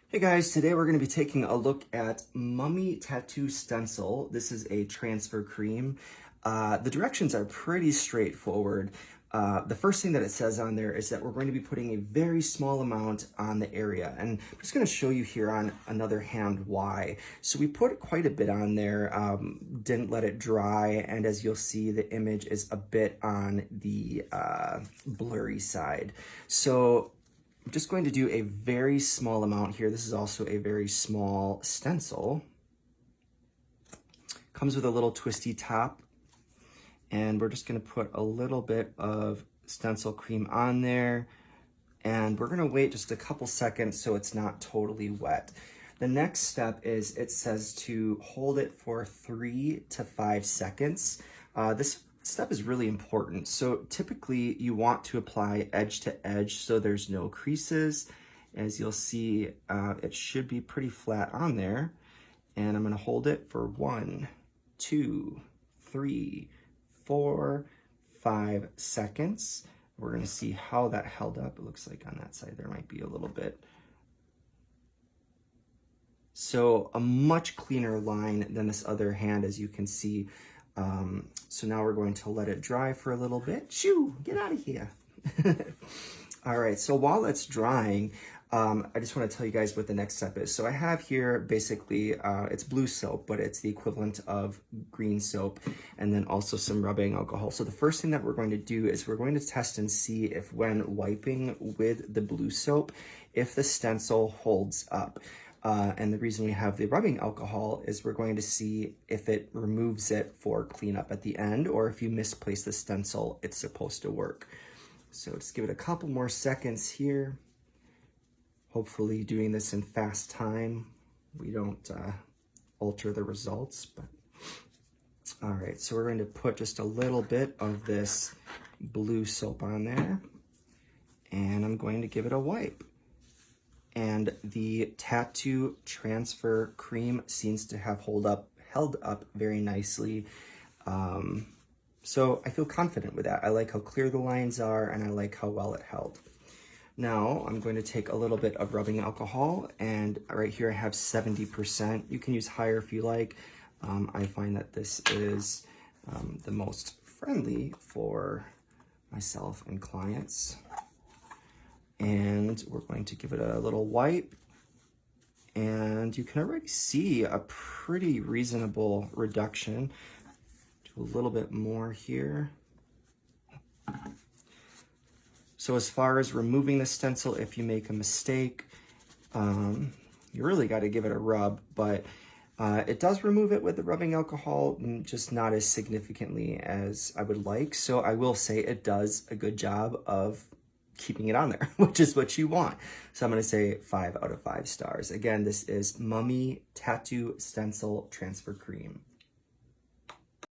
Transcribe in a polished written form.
Hey guys, today we're going to be taking a look at Mummy Tattoo Stencil. This is a transfer cream. The directions are pretty straightforward. The first thing that it says on there is that we're going to be putting a very small amount on the area. And I'm just going to show you here on another hand why. So we put quite a bit on there, didn't let it dry, and as you'll see, the image is a bit on the blurry side. So I'm just going to do a very small amount here. This is also a very small stencil. Comes with a little twisty top, and we're just going to put a little bit of stencil cream on there, and we're going to wait just a couple seconds so it's not totally wet. The next step is it says to hold it for 3 to 5 seconds. This step is really important. So typically you want to apply edge to edge so there's no creases. As you'll see, it should be pretty flat on there. And I'm gonna hold it for 1, 2, 3, 4, 5 seconds. We're gonna see how that held up. It looks like on that side there might be a little bit. So a much cleaner line than this other hand, as you can see. So now we're going to let it dry for a little bit. Shoo, get out of here. All right, so while it's drying, I just want to tell you guys what the next step is. So I have here basically, it's blue soap, but it's the equivalent of green soap, and then also some rubbing alcohol. So the first thing that we're going to do is we're going to test and see if when wiping with the blue soap, if the stencil holds up. And the reason we have the rubbing alcohol is we're going to see if it removes it for cleanup at the end, or if you misplace the stencil, it's supposed to work. So just give it a couple more seconds here. Hopefully doing this in fast time, we don't alter the results. But all right, so we're going to put just a little bit of this blue soap on there, and I'm going to give it a wipe. And the tattoo transfer cream seems to have held up very nicely. So I feel confident with that. I like how clear the lines are, and I like how well it held. Now I'm going to take a little bit of rubbing alcohol, and right here I have 70%. You can use higher if you like. I find that this is the most friendly for myself and clients. And we're going to give it a little wipe, and you can already see a pretty reasonable reduction. Do a little bit more here. So as far as removing the stencil, if you make a mistake, you really got to give it a rub, but it does remove it with the rubbing alcohol, just not as significantly as I would like. So I will say it does a good job of keeping it on there, which is what you want. So I'm going to say 5 out of 5 stars. Again, this is Mummy Tattoo Stencil Transfer Cream.